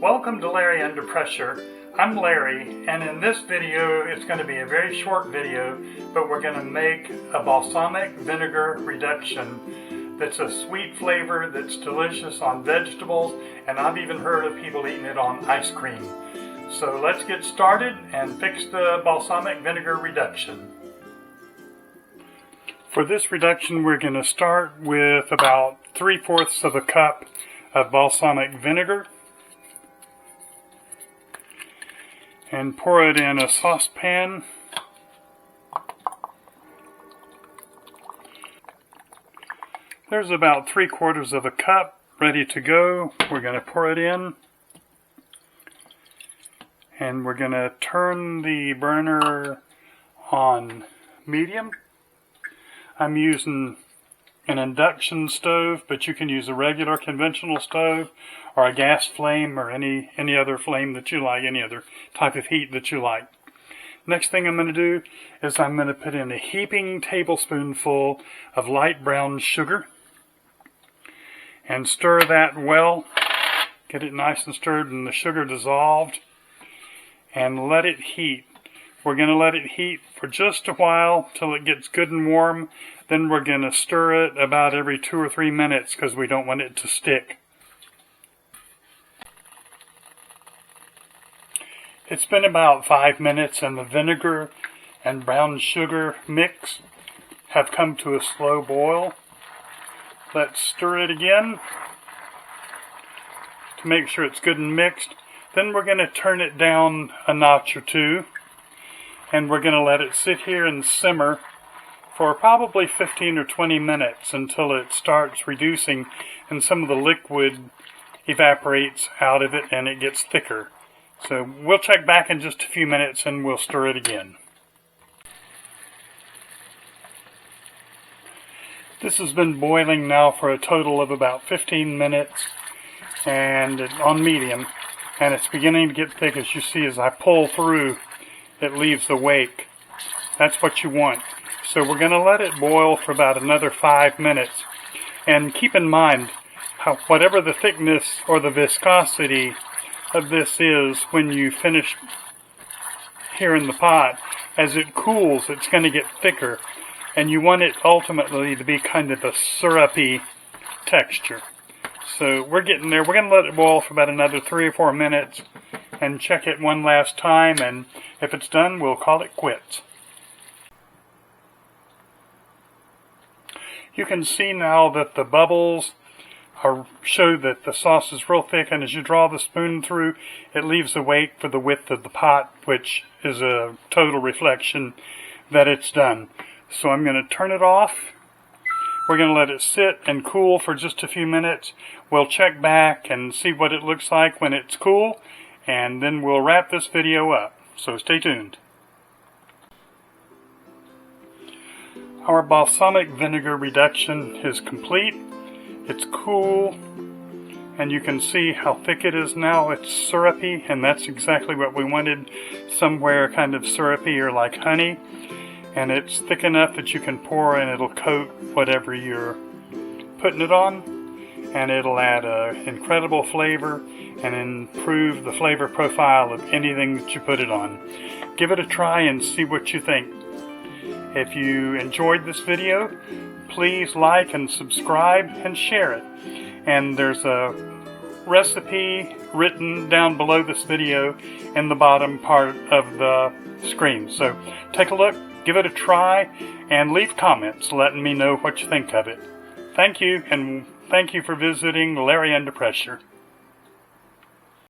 Welcome to Larry Under Pressure. I'm Larry, and in this video it's going to be a very short video, but we're going to make a balsamic vinegar reduction that's a sweet flavor that's delicious on vegetables, and I've even heard of people eating it on ice cream. So let's get started and fix the balsamic vinegar reduction. For this reduction we're going to start with about 3/4 of a cup of balsamic vinegar and pour it in a saucepan. There's about 3/4 of a cup ready to go. We're going to pour it in and we're going to turn the burner on medium. I'm using an induction stove, but you can use a regular conventional stove or a gas flame or any other flame that you like, any other type of heat that you like. Next thing I'm going to do is I'm going to put in a heaping tablespoonful of light brown sugar and stir that well. Get it nice and stirred and the sugar dissolved and let it heat. We're going to let it heat for just a while till it gets good and warm. Then we're going to stir it about every 2 or 3 minutes because we don't want it to stick. It's been about 5 minutes and the vinegar and brown sugar mix have come to a slow boil. Let's stir it again to make sure it's good and mixed. Then we're going to turn it down a notch or two. And we're going to let it sit here and simmer for probably 15 or 20 minutes until it starts reducing and some of the liquid evaporates out of it and it gets thicker. So we'll check back in just a few minutes and we'll stir it again. This has been boiling now for a total of about 15 minutes and on medium, and it's beginning to get thick. As you see, as I pull through, it leaves a wake. That's what you want. So we're going to let it boil for about another 5 minutes. And keep in mind, whatever the thickness or the viscosity of this is when you finish here in the pot, as it cools, it's going to get thicker. And you want it ultimately to be kind of a syrupy texture. So we're getting there. We're going to let it boil for about another 3 or 4 minutes and check it one last time, and if it's done, we'll call it quits. You can see now that the bubbles show that the sauce is real thick, and as you draw the spoon through, it leaves a wake for the width of the pot, which is a total reflection that it's done. So I'm going to turn it off. We're going to let it sit and cool for just a few minutes. We'll check back and see what it looks like when it's cool, and then we'll wrap this video up. So stay tuned. Our balsamic vinegar reduction is complete. It's cool, and you can see how thick it is now. It's syrupy, and that's exactly what we wanted, somewhere kind of syrupy or like honey. And it's thick enough that you can pour and it'll coat whatever you're putting it on, and it'll add an incredible flavor and improve the flavor profile of anything that you put it on. Give it a try and see what you think. If you enjoyed this video, please like and subscribe and share it. And there's a recipe written down below this video in the bottom part of the screen. So take a look, give it a try, and leave comments letting me know what you think of it. Thank you, and thank you for visiting Larry Under Pressure.